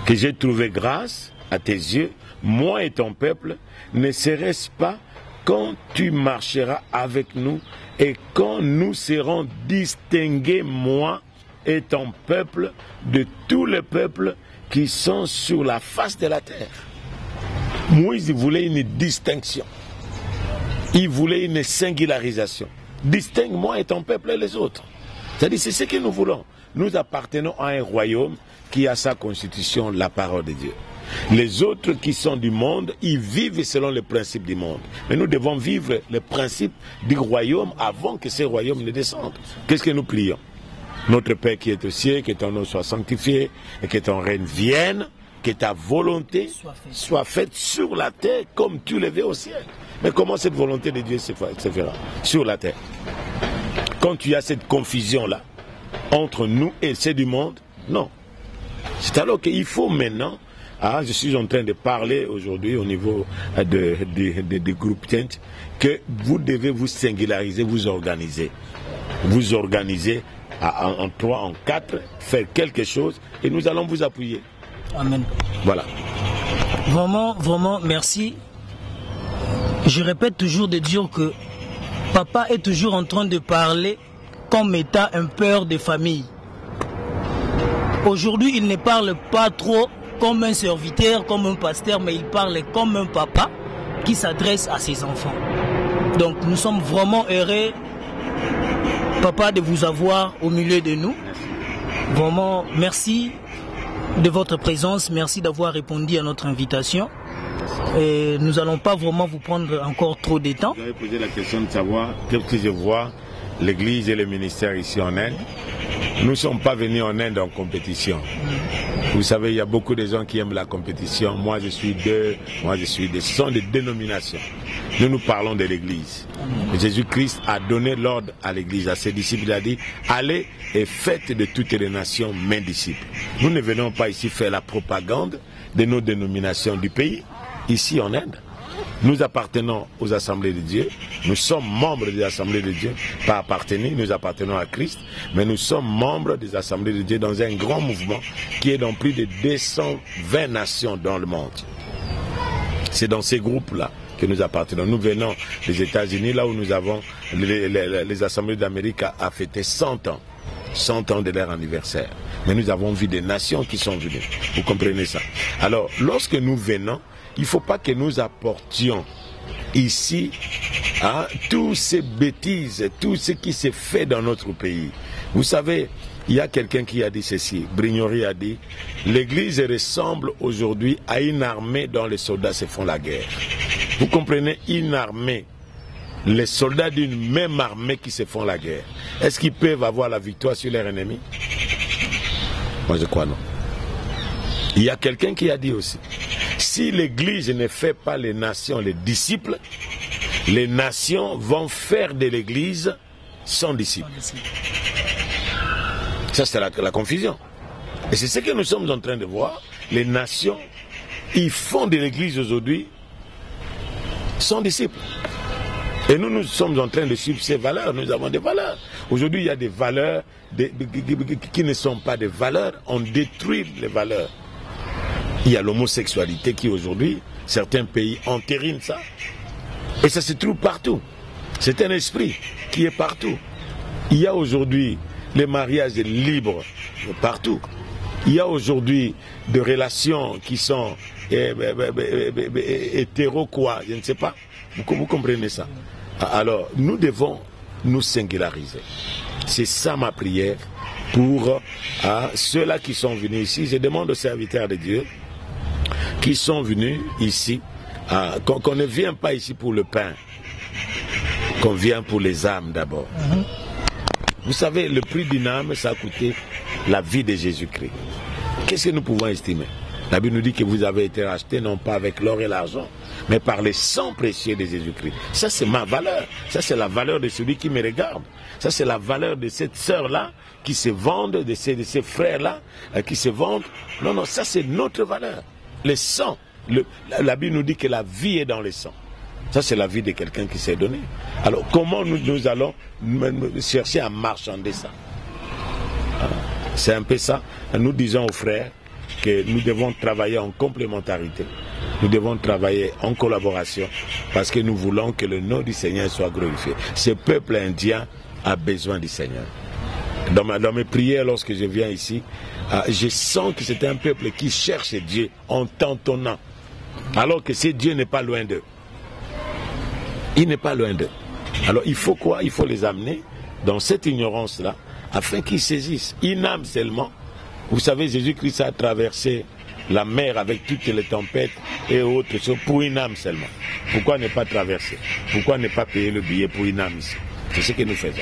que j'ai trouvé grâce à tes yeux, moi et ton peuple, ne serait-ce pas quand tu marcheras avec nous et quand nous serons distingués, moi et ton peuple, de tous les peuples qui sont sur la face de la terre. Moïse voulait une distinction. Il voulait une singularisation. Distingue moi et ton peuple et les autres. C'est-à-dire, c'est ce que nous voulons. Nous appartenons à un royaume qui a sa constitution, la parole de Dieu. Les autres qui sont du monde, ils vivent selon les principes du monde. Mais nous devons vivre les principes du royaume avant que ce royaume ne descende. Qu'est-ce que nous prions? Notre Père qui est au ciel, que ton nom soit sanctifié, et que ton règne vienne, que ta volonté soit faite sur la terre comme tu le veux au ciel. Mais comment cette volonté de Dieu se fera? Sur la terre. Quand tu as cette confusion-là, entre nous et ceux du monde, non. C'est alors qu'il faut maintenant, je suis en train de parler aujourd'hui au niveau des groupes Tent, que vous devez vous singulariser, vous organiser. Vous organiser en 3, en 4, faire quelque chose et nous allons vous appuyer. Amen. Voilà. Vraiment, vraiment, merci. Je répète toujours de dire que papa est toujours en train de parler comme étant un père de famille. Aujourd'hui, il ne parle pas trop comme un serviteur, comme un pasteur, mais il parle comme un papa qui s'adresse à ses enfants. Donc nous sommes vraiment heureux, papa, de vous avoir au milieu de nous. Vraiment, merci de votre présence, merci d'avoir répondu à notre invitation. Et nous n'allons pas vraiment vous prendre encore trop de temps. Vous avez posé la question de savoir qu'est-ce que je vois l'Église et le ministère ici en Inde. Nous ne sommes pas venus en Inde en compétition. Vous savez, il y a beaucoup de gens qui aiment la compétition. Moi, je suis deux. Ce sont des dénominations. Nous parlons de l'Église. Jésus-Christ a donné l'ordre à l'Église, à ses disciples. Il a dit, allez et faites de toutes les nations mes disciples. Nous ne venons pas ici faire la propagande de nos dénominations du pays, ici en Inde. Nous appartenons aux assemblées de Dieu, nous sommes membres des assemblées de Dieu, pas appartenir, nous appartenons à Christ, mais nous sommes membres des assemblées de Dieu dans un grand mouvement qui est dans plus de 220 nations dans le monde. C'est dans ces groupes-là que nous appartenons. Nous venons des États-Unis, là où nous avons les assemblées d'Amérique a fêté 100 ans. 100 ans de leur anniversaire. Mais nous avons vu des nations qui sont venues. Vous comprenez ça? Alors, lorsque nous venons, il ne faut pas que nous apportions ici toutes ces bêtises, tout ce qui se fait dans notre pays. Vous savez, il y a quelqu'un qui a dit ceci, Brignori a dit, l'Église ressemble aujourd'hui à une armée dont les soldats se font la guerre. Vous comprenez, une armée, les soldats d'une même armée qui se font la guerre. Est-ce qu'ils peuvent avoir la victoire sur leurs ennemis? Moi je crois non. Il y a quelqu'un qui a dit aussi, si l'Église ne fait pas les nations les disciples, les nations vont faire de l'Église son disciple. Ça c'est la confusion. Et c'est ce que nous sommes en train de voir. Les nations, ils font de l'Église aujourd'hui son disciple. Et nous sommes en train de suivre ces valeurs. Nous avons des valeurs. Aujourd'hui, il y a des valeurs qui ne sont pas des valeurs. On détruit les valeurs. Il y a l'homosexualité qui aujourd'hui, certains pays entérinent ça. Et ça se trouve partout. C'est un esprit qui est partout. Il y a aujourd'hui les mariages libres partout. Il y a aujourd'hui des relations qui sont hétéro quoi, je ne sais pas. Vous comprenez ça? Alors, nous devons nous singulariser. C'est ça ma prière pour ceux-là qui sont venus ici. Je demande aux serviteurs de Dieu qui sont venus ici, qu'on ne vient pas ici pour le pain, qu'on vient pour les âmes d'abord. Vous savez, le prix d'une âme, ça a coûté la vie de Jésus-Christ. Qu'est-ce que nous pouvons estimer? La Bible nous dit que vous avez été rachetés non pas avec l'or et l'argent, mais par le sang précieux de Jésus-Christ. Ça, c'est ma valeur. Ça, c'est la valeur de celui qui me regarde. Ça, c'est la valeur de cette sœur-là qui se vendent, de ces frères-là qui se vendent. Non, non, ça, c'est notre valeur. Le sang. La Bible nous dit que la vie est dans le sang. Ça, c'est la vie de quelqu'un qui s'est donné. Alors, comment nous allons chercher à marchander ça? C'est un peu ça. Nous disons aux frères, que nous devons travailler en complémentarité. Nous devons travailler en collaboration parce que nous voulons que le nom du Seigneur soit glorifié. Ce peuple indien a besoin du Seigneur. Dans mes prières, lorsque je viens ici, je sens que c'est un peuple qui cherche Dieu en tâtonnant. Alors que ce Dieu n'est pas loin d'eux. Il n'est pas loin d'eux. Alors il faut quoi? Il faut les amener dans cette ignorance-là afin qu'ils saisissent. Une âme seulement. Vous savez, Jésus-Christ a traversé la mer avec toutes les tempêtes et autres choses pour une âme seulement. Pourquoi ne pas traverser? Pourquoi ne pas payer le billet pour une âme ici? C'est ce que nous faisons.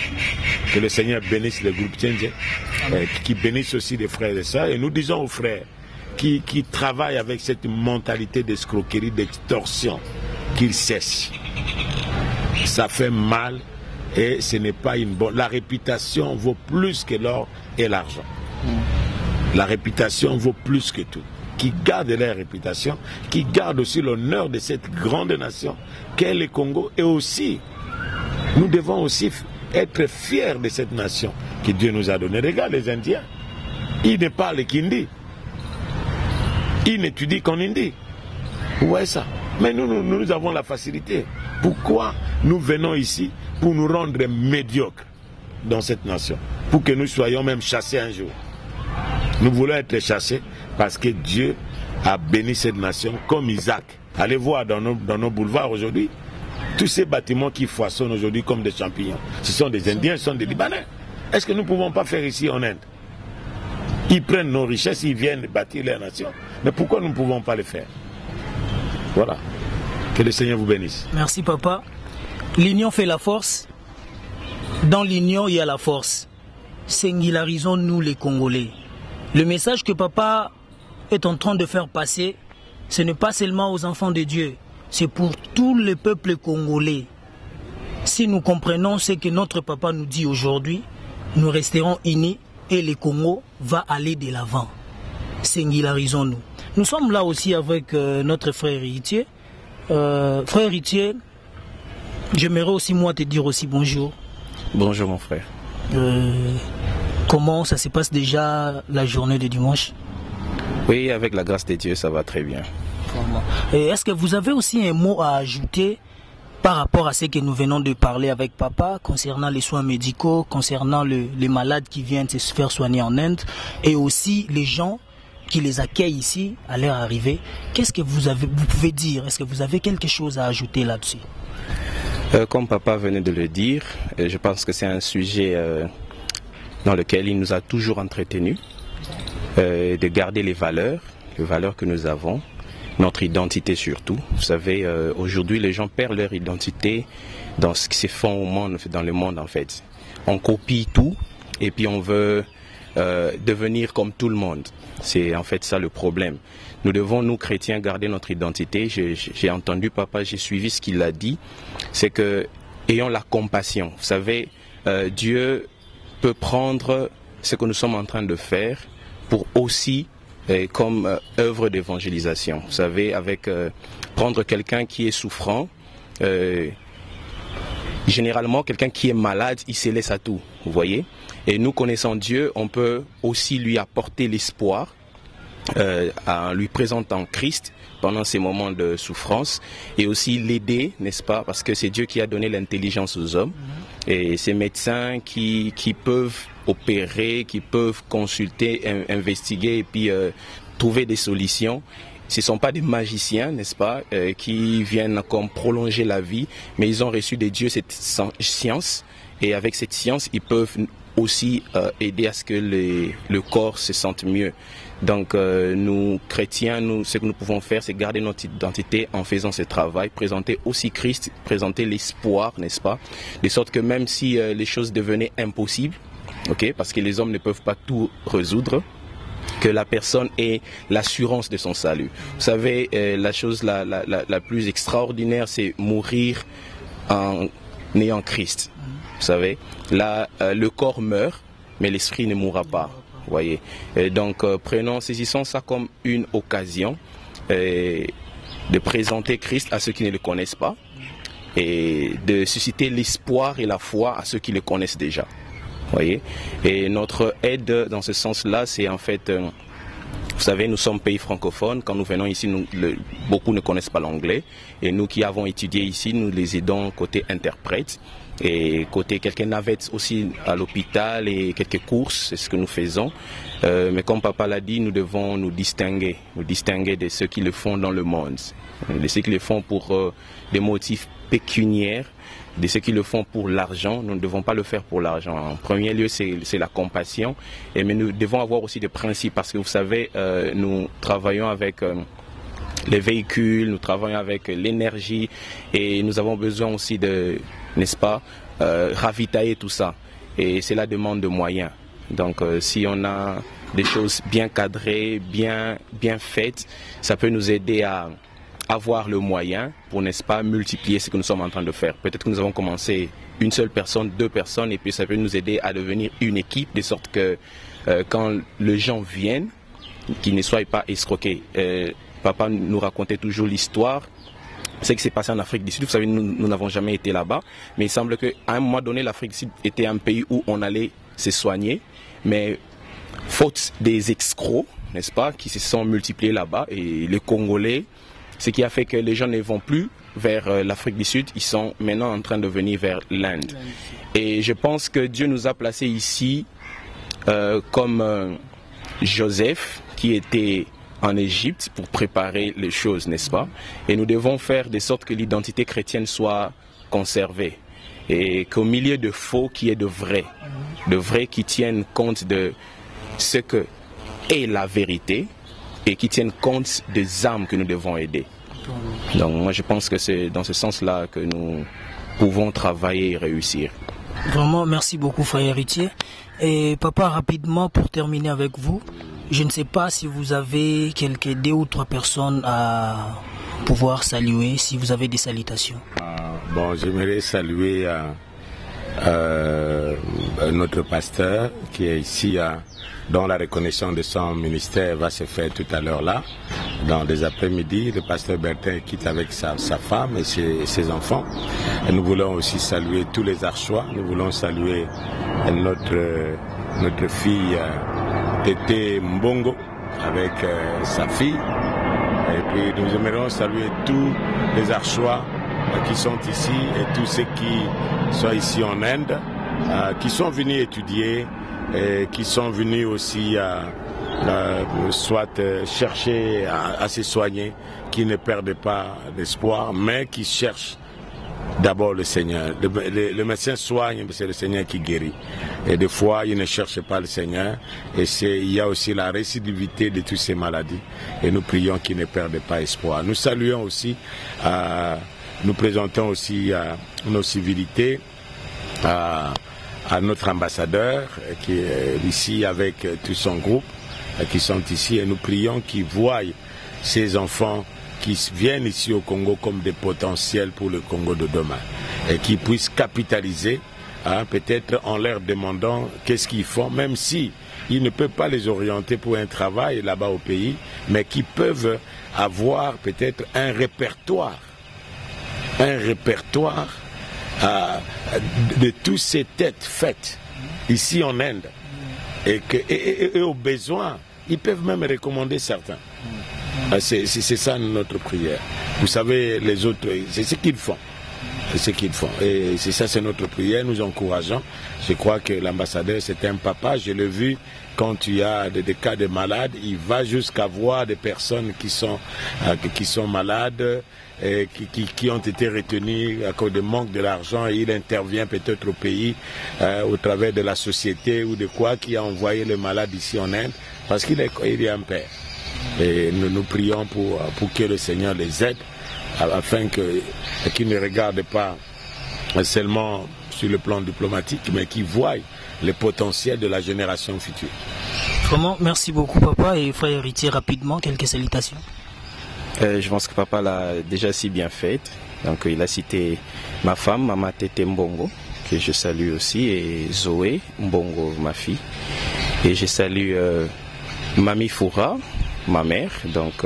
Que le Seigneur bénisse le groupe Tchéndje, qui bénisse aussi les frères et sœurs. Et nous disons aux frères qui travaillent avec cette mentalité d'escroquerie, d'extorsion, qu'ils cessent. Ça fait mal et ce n'est pas une bonne... La réputation vaut plus que l'or et l'argent. La réputation vaut plus que tout. Qui gardent leur réputation, qui gardent aussi l'honneur de cette grande nation qu'est le Congo. Et aussi, nous devons aussi être fiers de cette nation que Dieu nous a donnée. Regarde les Indiens, ils ne parlent qu'hindi. Ils n'étudient qu'en hindi. Vous voyez ça? Mais nous avons la facilité. Pourquoi nous venons ici pour nous rendre médiocres dans cette nation? Pour que nous soyons même chassés un jour. Nous voulons être chassés parce que Dieu a béni cette nation comme Isaac. Allez voir dans nos boulevards aujourd'hui, tous ces bâtiments qui foisonnent aujourd'hui comme des champignons. Ce sont des Indiens, ce sont des Libanais. Est-ce que nous ne pouvons pas faire ici en Inde? Ils prennent nos richesses, ils viennent bâtir leur nation. Mais pourquoi nous ne pouvons pas le faire? Voilà. Que le Seigneur vous bénisse. Merci papa. L'union fait la force. Dans l'union, il y a la force. Singularisons-nous les Congolais. Le message que papa est en train de faire passer, ce n'est pas seulement aux enfants de Dieu, c'est pour tout le peuple congolais. Si nous comprenons ce que notre papa nous dit aujourd'hui, nous resterons unis et le Congo va aller de l'avant. Singularisons-nous. Nous sommes là aussi avec notre frère héritier. Frère héritier, j'aimerais aussi moi te dire aussi bonjour. Bonjour mon frère. Comment ça se passe déjà la journée de dimanche? Oui, avec la grâce de Dieu, ça va très bien. Est-ce que vous avez aussi un mot à ajouter par rapport à ce que nous venons de parler avec papa concernant les soins médicaux, concernant les malades qui viennent se faire soigner en Inde et aussi les gens qui les accueillent ici à leur arrivée? Qu'est-ce que vous pouvez dire? Est-ce que vous avez quelque chose à ajouter là-dessus? Comme papa venait de le dire, je pense que c'est un sujet dans lequel il nous a toujours entretenus, de garder les valeurs que nous avons, notre identité surtout. Vous savez, aujourd'hui les gens perdent leur identité dans ce qui se fait au monde, dans le monde en fait. On copie tout et puis on veut devenir comme tout le monde. C'est en fait ça le problème. Nous devons, nous chrétiens, garder notre identité. J'ai entendu papa, j'ai suivi ce qu'il a dit. C'est que, ayons la compassion. Vous savez, Dieu peut prendre ce que nous sommes en train de faire pour aussi, comme œuvre d'évangélisation. Vous savez, avec prendre quelqu'un qui est souffrant, généralement, quelqu'un qui est malade, il se laisse à tout, vous voyez. Et nous connaissant Dieu, on peut aussi lui apporter l'espoir en lui présentant Christ pendant ces moments de souffrance et aussi l'aider, n'est-ce pas, parce que c'est Dieu qui a donné l'intelligence aux hommes et ces médecins qui peuvent opérer, qui peuvent consulter, investiguer et puis trouver des solutions. Ce ne sont pas des magiciens, n'est-ce pas, qui viennent comme prolonger la vie, mais ils ont reçu de Dieu cette science et avec cette science, ils peuvent aussi aider à ce que le corps se sente mieux. Donc nous, chrétiens, ce que nous pouvons faire, c'est garder notre identité en faisant ce travail, présenter aussi Christ, présenter l'espoir, n'est-ce pas, de sorte que même si les choses devenaient impossibles, parce que les hommes ne peuvent pas tout résoudre, que la personne ait l'assurance de son salut. Vous savez, la chose la plus extraordinaire, c'est mourir en ayant Christ. Vous savez, là, le corps meurt, mais l'esprit ne mourra pas. Vous voyez. Et donc, saisissons ça comme une occasion de présenter Christ à ceux qui ne le connaissent pas et de susciter l'espoir et la foi à ceux qui le connaissent déjà. Vous voyez. Et notre aide dans ce sens-là, c'est en fait, vous savez, nous sommes pays francophones. Quand nous venons ici, beaucoup ne connaissent pas l'anglais. Et nous qui avons étudié ici, nous les aidons côté interprète. Et côté quelques navettes aussi à l'hôpital et quelques courses, c'est ce que nous faisons. Mais comme papa l'a dit, nous devons nous distinguer de ceux qui le font dans le monde. De ceux qui le font pour des motifs pécuniaires, de ceux qui le font pour l'argent. Nous ne devons pas le faire pour l'argent. En premier lieu, c'est la compassion. Mais nous devons avoir aussi des principes parce que vous savez, nous travaillons avec les véhicules, nous travaillons avec l'énergie et nous avons besoin aussi de, n'est-ce pas, ravitailler tout ça. Et c'est la demande de moyens. Donc si on a des choses bien cadrées, bien faites, ça peut nous aider à avoir le moyen pour, n'est-ce pas, multiplier ce que nous sommes en train de faire. Peut-être que nous avons commencé une seule personne, 2 personnes, et puis ça peut nous aider à devenir une équipe, de sorte que quand les gens viennent, qu'ils ne soient pas escroqués. Papa nous racontait toujours l'histoire. Ce qui s'est passé en Afrique du Sud, vous savez, nous n'avons jamais été là-bas, mais il semble qu'à un moment donné, l'Afrique du Sud était un pays où on allait se soigner, mais faute des escrocs, n'est-ce pas, qui se sont multipliés là-bas, et les Congolais, ce qui a fait que les gens ne vont plus vers l'Afrique du Sud, ils sont maintenant en train de venir vers l'Inde. Et je pense que Dieu nous a placés ici comme Joseph, qui était en Égypte pour préparer les choses, n'est-ce pas? Et nous devons faire de sorte que l'identité chrétienne soit conservée. Et qu'au milieu de faux, qu'il y ait de vrais qui tiennent compte de ce que est la vérité et qui tiennent compte des âmes que nous devons aider. Donc moi je pense que c'est dans ce sens-là que nous pouvons travailler et réussir. Vraiment, merci beaucoup frère héritier. Et papa, rapidement pour terminer avec vous, je ne sais pas si vous avez 2 ou 3 personnes à pouvoir saluer, si vous avez des salutations. Bon, j'aimerais saluer notre pasteur qui est ici, dont la reconnaissance de son ministère va se faire tout à l'heure là, dans des après-midi. Le pasteur Bertin quitte avec sa femme et ses enfants. Et nous voulons aussi saluer tous les Archois. Nous voulons saluer notre fille Tété Mbongo avec sa fille. Et puis nous aimerions saluer tous les Archois qui sont ici et tous ceux qui sont ici en Inde, qui sont venus étudier et qui sont venus aussi soit chercher à se soigner, qui ne perdent pas d'espoir, mais qui cherchent d'abord le Seigneur. Le médecin soigne, mais c'est le Seigneur qui guérit. Et des fois, il ne cherche pas le Seigneur. Et il y a aussi la récidivité de toutes ces maladies. Et nous prions qu'ils ne perdent pas espoir. Nous saluons aussi, nous présentons aussi nos civilités à notre ambassadeur qui est ici avec tout son groupe, qui sont ici. Et nous prions qu'ils voient ces enfants qui viennent ici au Congo comme des potentiels pour le Congo de demain et qui puissent capitaliser, peut-être en leur demandant qu'est-ce qu'ils font, même si ils ne peuvent pas les orienter pour un travail là-bas au pays, mais qui peuvent avoir peut-être un répertoire de toutes ces têtes faites ici en Inde et au besoin, ils peuvent même recommander certains. C'est ça notre prière. Vous savez, les autres, c'est ce qu'ils font. C'est ce qu'ils font. Et c'est ça, c'est notre prière. Nous encourageons. Je crois que l'ambassadeur, c'est un papa. Je l'ai vu quand il y a des cas de malades. Il va jusqu'à voir des personnes qui sont malades, et qui ont été retenues à cause de manque de l'argent. Et il intervient peut-être au pays, au travers de la société ou de quoi, qui a envoyé le malade ici en Inde. Parce qu'il est un père. Et nous prions pour que le Seigneur les aide afin qu'ils ne regardent pas seulement sur le plan diplomatique, mais qu'ils voient le potentiel de la génération future. Vraiment, merci beaucoup papa. Et frère héritier, rapidement, quelques salutations. Je pense que papa l'a déjà si bien fait. Donc il a cité ma femme, Maman Tété Mbongo, que je salue aussi, et Zoé Mbongo, ma fille. Et je salue Mami Foura, ma mère, donc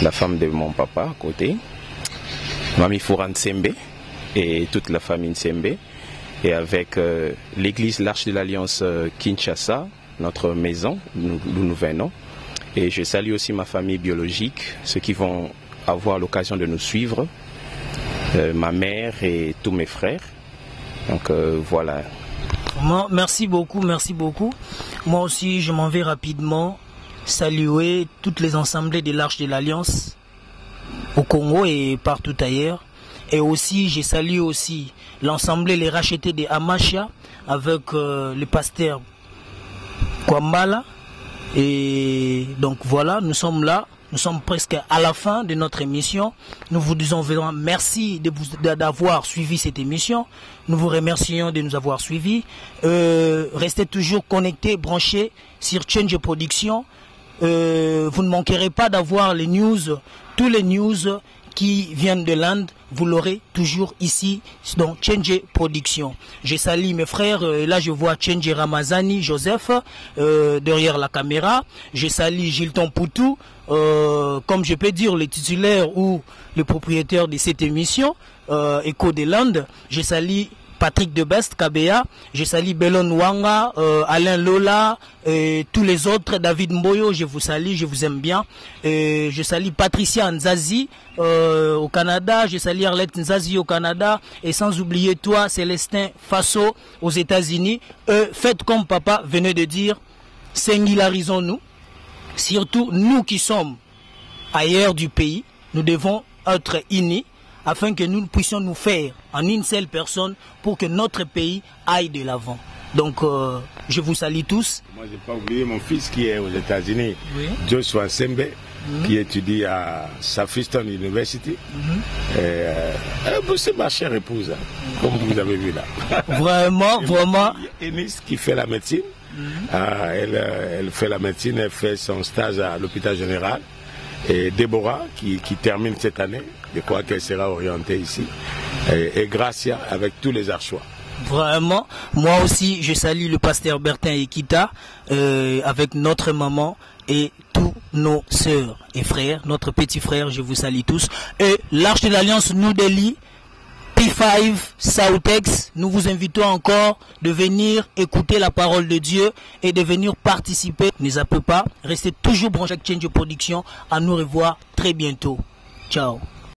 la femme de mon papa à côté, Mami Foura Nsembe et toute la famille Nsembe, et avec l'église L'Arche de l'Alliance Kinshasa, notre maison, d'où nous venons, Et je salue aussi ma famille biologique, ceux qui vont avoir l'occasion de nous suivre, ma mère et tous mes frères. Donc voilà. Merci beaucoup, merci beaucoup. Moi aussi, je m'en vais rapidement saluer toutes les assemblées de l'Arche de l'Alliance au Congo et partout ailleurs. Et aussi, je salue aussi l'assemblée Les Rachetés de Amacha avec le pasteur Kwambala. Et donc voilà, nous sommes là. Nous sommes presque à la fin de notre émission. Nous vous disons vraiment merci d'avoir suivi cette émission. Nous vous remercions de nous avoir suivis. Restez toujours connectés, branchés sur Change Production. Vous ne manquerez pas d'avoir les news, tous les news qui viennent de l'Inde. Vous l'aurez toujours ici dans Change Production. Je salue mes frères. Là, je vois Change Ramazani, Joseph, derrière la caméra. Je salue Gilton Poutou, comme je peux dire, le titulaire ou le propriétaire de cette émission, Écho de l'Inde. Je salue Patrick Debest, KBA, je salue Belon Wanga, Alain Lola, tous les autres, David Mboyo, je vous salue, je vous aime bien. Je salue Patricia Nzazi au Canada, je salue Arlette Nzazi au Canada, et sans oublier toi, Célestin Faso aux États-Unis. Faites comme papa venait de dire, singularisons-nous, surtout nous qui sommes ailleurs du pays, nous devons être unis, afin que nous puissions nous faire en une seule personne pour que notre pays aille de l'avant. Donc, je vous salue tous. Moi, je n'ai pas oublié mon fils qui est aux États-Unis, oui. Joshua Sembe, qui étudie à Southeastern University. C'est ma chère épouse, comme vous avez vu là. Vraiment, vraiment. Ennis qui fait la médecine. Elle fait la médecine, elle fait son stage à l'hôpital général. Et Déborah qui termine cette année, je crois qu'elle sera orientée ici. Et Gracia avec tous les Archois. Vraiment, moi aussi je salue le pasteur Bertin Ekita avec notre maman et tous nos sœurs et frères, notre petit frère, je vous salue tous. Et l'Arche de l'Alliance New Delhi, P5, Southex, nous vous invitons encore de venir écouter la parole de Dieu et de venir participer. Ne zappez pas, restez toujours branchés avec Change Production. À nous revoir très bientôt. Ciao.